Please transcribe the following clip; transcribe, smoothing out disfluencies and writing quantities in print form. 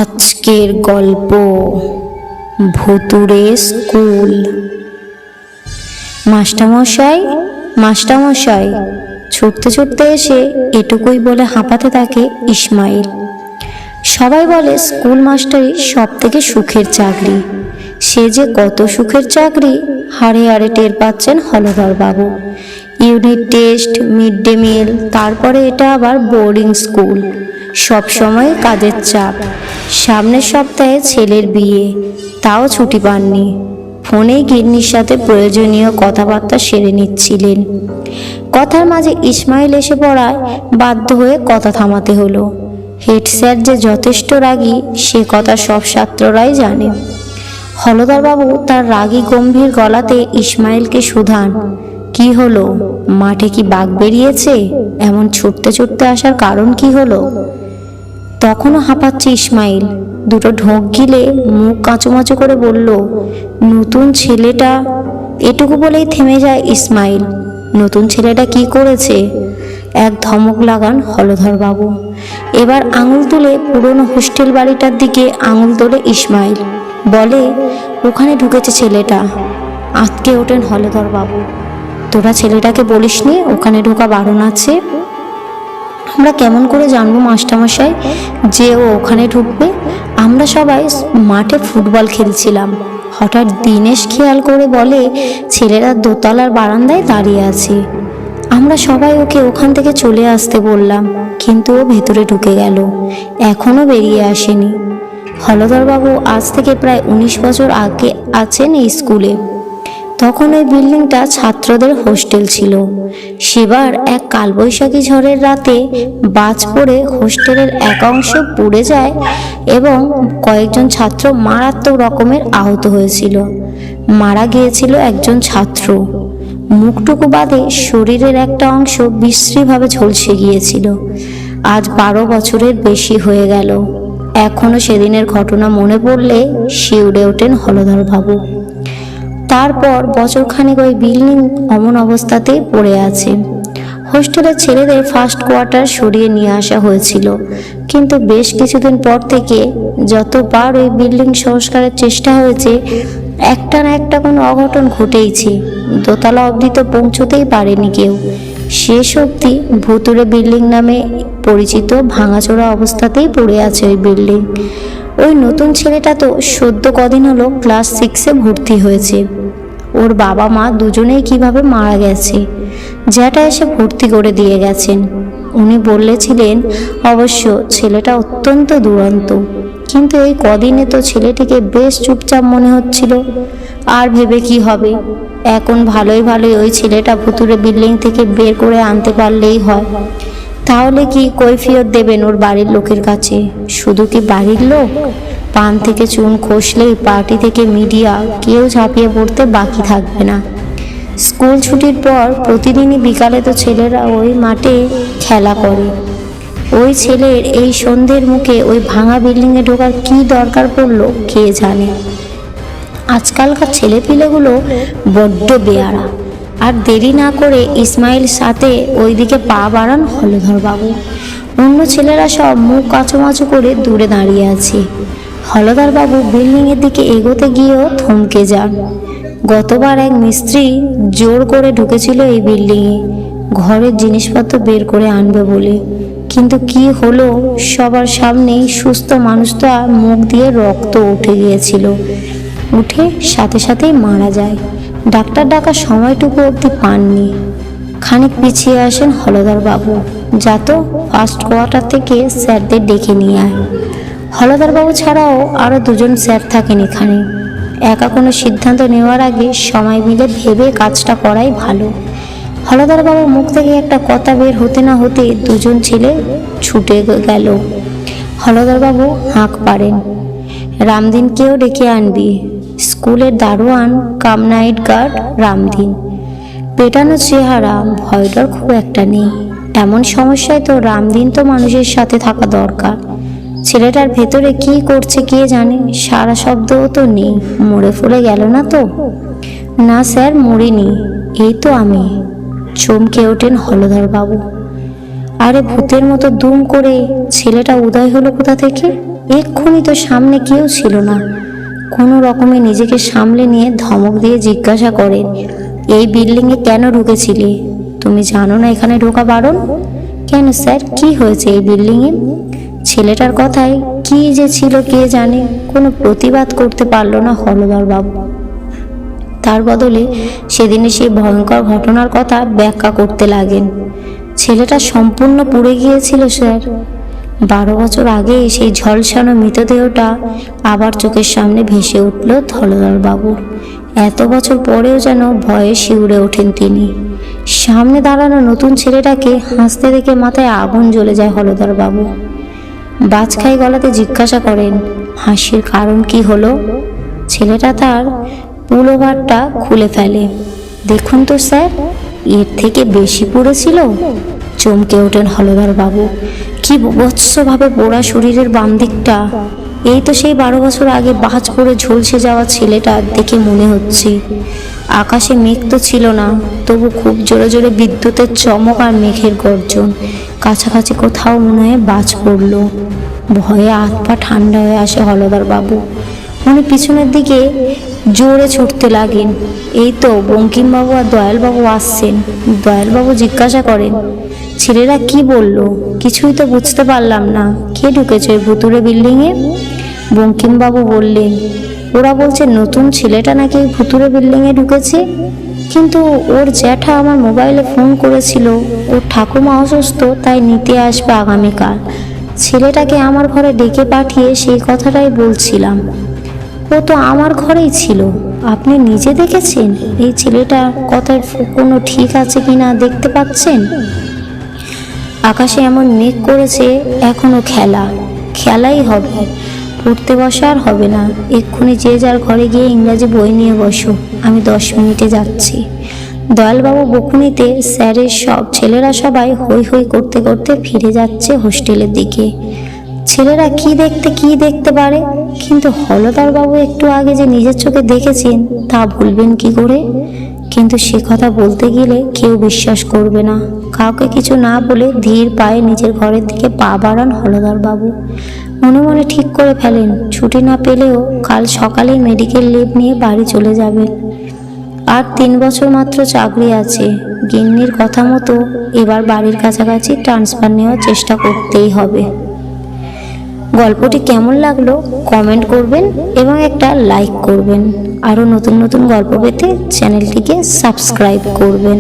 আজকের গল্প ভুতুড়ে স্কুল। মাস্টারমশাই মাস্টারমশাই ছুটতে ছুটতে এসে এটুকুই বলে হাঁপাতে থাকে ইসমাইল। সবাই বলে স্কুল মাস্টারই সব থেকে সুখের চাকরি। সে যে কত সুখের চাকরি হাড়ে হাড়ে টের পাচ্ছেন হলধর বাবু। Unit test, mid day meal, তারপরে এটা আবার বোর্ডিং স্কুল, সব সময় কাজের চাপ। সামনের সপ্তাহে ছেলের বিয়ে, তাও ছুটি পাননি। ফোনেই গিন্নির সাথে প্রয়োজনীয় কথাবার্তা সেরে নিচ্ছিলেন। কথার মাঝে ইসমাইল এসে পড়ায় বাধ্য হয়ে কথা থামাতে হলো। হেড স্যার যে যথেষ্ট রাগী সে কথা সব ছাত্ররাই জানে। হলধর বাবু তার রাগী গম্ভীর গলাতে ইসমাইলকে শুধান, কি হলো, মাঠে কি বাঘ বেরিয়েছে? এমন ছুটতে ছুটতে আসার কারণ কি হলো? তখনও হাঁপাচ্ছে ইসমাইল। দুটো ঢোক গিলে মুখ কাঁচুমাচু করে বলল, নতুন ছেলেটা। এটুকু বলেই থেমে যায় ইসমাইল। নতুন ছেলেটা কি করেছে? এক ধমক লাগান হলধর বাবু। এবার আঙুল তুলে পুরনো হোস্টেল বাড়িটার দিকে আঙুল তোলে ইসমাইল, বলে, ওখানে ঢুকেছে ছেলেটা। আঁতকে ওঠেন হলধর বাবু। তোরা ছেলেটাকে বলিসনি ওখানে ঢোকা বারণ আছে? আমরা কেমন করে জানবো মাস্টারমশাই যে ও ওখানে ঢুকবে? আমরা সবাই মাঠে ফুটবল খেলছিলাম। হঠাৎ দিনেশ খেয়াল করে বলে, ছেলেরা দোতলার বারান্দায় দাঁড়িয়ে আছে। আমরা সবাই ওকে ওখান থেকে চলে আসতে বললাম, কিন্তু ও ভেতরে ঢুকে গেল, এখনো বেরিয়ে আসেনি। হলধরবাবু আজ থেকে প্রায় 19 বছর আগে আছেন এই স্কুলে। তখন ওই বিল্ডিংটা ছাত্রদের হোস্টেল ছিল। সেবার এক কালবৈশাখী ঝড়ের রাতে বাজ পড়ে হোস্টেলের এক অংশ পুড়ে যায় এবং কয়েকজন ছাত্র মারাত্মক রকমের আহত হয়েছিল। মারা গিয়েছিল একজন ছাত্র। মুখটুকু বাদে শরীরের একটা অংশ বিশ্রীভাবে ঝলসে গিয়েছিল। আজ 12 বছরের বেশি হয়ে গেল। এখনো সেদিনের ঘটনা মনে পড়লে শিউরে ওঠেন হলধর বাবু। তারপর বছরখানেক ওই বিল্ডিং অমন অবস্থাতেই পড়ে আছে। হোস্টেলের ছেলেদের ফার্স্ট কোয়ার্টার সরিয়ে নিয়ে আসা হয়েছিল, কিন্তু বেশ কিছুদিন পর থেকে যতবার ওই বিল্ডিং সংস্কারের চেষ্টা হয়েছে একটা না একটা কোনো অঘটন ঘটেইছে। দোতলা অবধি তো পৌঁছতেই পারেনি কেউ। শেষ অবধি ভুতুড়ে বিল্ডিং নামে পরিচিত ভাঙাচোরা অবস্থাতেই পড়ে আছে ওই বিল্ডিং। ওই নতুন ছেলেটা তো সদ্য কদিন হলো ক্লাস 6-এ ভর্তি হয়েছে। ওর বাবা মা দুজনেই কিভাবে মারা গেছে। জ্যাঠা এসে ভর্তি করে দিয়ে গেছেন। উনি বলেছিলেন অবশ্য ছেলেটা অত্যন্ত দুরন্ত, কিন্তু এই কদিনে তো ছেলেটিকে বেশ চুপচাপ মনে হচ্ছিল। আর ভেবে কি হবে, এখন ভালোই ওই ছেলেটা ভুতুড়ে বিল্ডিং থেকে বের করে আনতে পারলেই হয়। তাহলে কি কৈফিয়ত দেবেন ওর বাড়ির লোকের কাছে? শুধু কি বাড়ির লোক, পান থেকে চুন খসলেই পার্টি থেকে মিডিয়া কেউ ঝাঁপিয়ে পড়তে বাকি থাকবে না। স্কুল ছুটির পর প্রতিদিনই বিকালে তো ছেলেরা ওই মাঠে খেলা করে। ওই ছেলের এই সন্ধ্যের মুখে ওই ভাঙা বিল্ডিংয়ে ঢোকার কি দরকার পড়লো কে জানে। আজকালকার ছেলেপিলেগুলো বড্ড বেয়ারা। আর দেরি না করে ইসমাইল সাথে ওইদিকে পা বাড়ান হলধর বাবু। অন্য ছেলেরা সব মুখ কাচুমাচু করে দূরে দাঁড়িয়ে আছে। হলধর বাবু বিল্ডিংয়ের দিকে এগোতে গিয়েও থমকে যান। গতবার এক মিস্ত্রি জোর করে ঢুকেছিল এই বিল্ডিংয়ে ঘরের জিনিসপত্র বের করে আনবে বলে, কিন্তু কি হলো, সবার সামনেই সুস্থ মানুষটা মুখ দিয়ে রক্ত উঠে গিয়েছিল। উঠে সাথে সাথেই মারা যায়। ডাক্তার ডাকার সময়টুকু অবধি পাননি। খানিক পিছিয়ে আসেন হলধর বাবু, যাতে ফার্স্ট কোয়ার্টার থেকে স্যারদের ডেকে নিয়ে আয়। হলধর বাবু ছাড়াও আরও 2জন স্যার থাকেন এখানে। একা কোনো সিদ্ধান্ত নেওয়ার আগে সময় মিলে ভেবে কাজটা করাই ভালো। হলধর বাবুর মুখ থেকে একটা কথা বের হতে না হতে 2জন ছেলে ছুটে গেল। হলধর বাবু হাঁক পারেন, রামদিনকেও ডেকে আনবি। স্কুলের দারোয়ান কাম নাইট গার্ড রামদিন। পেটানো চেহারা, ভয়ডর খুব একটা নেই। এমন সমস্যায় তো রামদিন তো মানুষের সাথে থাকা দরকার। ছেলেটার ভেতরে কি করছে কে জানে। সারা শব্দও তো নেই। মরে ফুলে গেল না তো? না স্যার, মরিনি, এই তো আমি। চমকে ওঠেন হলধর বাবু। আরে ভূতের মতো দুম করে ছেলেটা উদয় হলো কোথা থেকে? এক্ষুনি তো সামনে কেউ ছিল না। কোনো রকমে নিজেকে সামলে নিয়ে ধমক দিয়ে জিজ্ঞাসা করেন, এই বিল্ডিংয়ে কেন ঢুকেছিলে? তুমি জানো না এখানে ঢোকা বারণ? কেন স্যার, কি হয়েছে এই বিল্ডিংয়ে? ছেলেটার কথায় কি যে ছিল কে জানে, কোনো প্রতিবাদ করতে পারলো না হলদর বাবু। তার বদলে সেদিনে সেই ভয়ঙ্কর ঘটনার কথা ব্যাখ্যা করতে লাগেন। ছেলেটা সম্পূর্ণ পুড়ে গিয়েছিল স্যার। 12 বছর আগে সেই ঝলসানো মৃতদেহটা আবার চোখের সামনে ভেসে উঠল হলদর বাবুর। এত বছর পরেও যেন ভয়ে শিউরে ওঠেন তিনি। সামনে দাঁড়ানো নতুন ছেলেটাকে হাসতে দেখে মাথায় আগুন জ্বলে যায় হলদর বাবু। বাজখাই গলাতে জিজ্ঞাসা করেন, হাসির কারণ কি হলো? ছেলেটা তার পুলোভারটা খুলে ফেলে। দেখুন তো স্যার, এর থেকে বেশি পুড়েছিল। চমকে ওঠেন হলদর বাবু। কি বৎসভাবে পোড়া শরীরের বাম দিকটা! এই তো সেই 12 বছর আগে বাজ পড়ে ঝলসে যাওয়া ছেলেটা দেখে মনে হচ্ছে। আকাশে মেঘ তো ছিল না, তবু খুব জোরে জোরে বিদ্যুতের চমক আর মেঘের গর্জন। কাছাকাছি কোথাও মনে হয় বাজ পড়ল। ভয়ে হাত পা ঠান্ডা হয়ে আসে হলদর বাবু। উনি পিছনের দিকে জোরে ছুটতে লাগেন। এই তো বঙ্কিমবাবু আর দয়ালবাবু আসছেন। দয়ালবাবু জিজ্ঞাসা করেন, ছেলেরা কি বলল? কিছুই তো বুঝতে পারলাম না। কে ঢুকেছে ওই ভুতুড়ে বিল্ডিংয়ে? বঙ্কিমবাবু বললেন, ওরা বলছে নতুন ছেলেটা নাকি ভুতুড়ে বিল্ডিংয়ে ঢুকেছে। কিন্তু ওর জ্যাঠা আমার মোবাইলে ফোন করেছিল, ওর ঠাকুমা অসুস্থ, তাই নিতে আসবে আগামীকাল। ছেলেটাকে আমার ঘরে ডেকে পাঠিয়ে সেই কথাটাই বলছিলাম। ও তো আমার ঘরেই ছিল। আপনি নিজে দেখেছেন? এই ছেলেটার কথায় কোনো ঠিক আছে কিনা দেখতে পাচ্ছেন? আকাশে এমন মেঘ করেছে, এখনো খেলাই হবে। পড়তে বসা আর হবে না। এক্ষুনি যে যার ঘরে গিয়ে ইংরাজি বই নিয়ে বসো, আমি 10 মিনিটে যাচ্ছি। দয়ালবাবু বকুনিতে স্যারের সব ছেলেরা সবাই হই হই করতে করতে ফিরে যাচ্ছে হোস্টেলের দিকে। ছেলেরা কি দেখতে পারে, কিন্তু হলদর বাবু একটু আগে যে নিজের চোখে দেখেছেন তা ভুলবেন কি করে? কিন্তু সে কথা বলতে গেলে কেউ বিশ্বাস করবে না। কাউকে কিছু না বলে ধীর পায়ে নিজের ঘরের দিকে পা বাড়ান হলদর বাবু। মনে মনে ঠিক করে ফেলেন, ছুটি না পেলেও কাল সকালে মেডিকেল লিভ নিয়ে বাড়ি চলে যাবেন। আর 3 বছর মাত্র চাকরি আছে। গিন্নির কথা মতো এবার বাড়ির কাছাকাছি ট্রান্সফার নেওয়ার চেষ্টা করতেই হবে। গল্পটি কেমন লাগলো কমেন্ট করবেন এবং একটা লাইক করবেন। আরও নতুন নতুন গল্প পেতে চ্যানেলটিকে সাবস্ক্রাইব করবেন।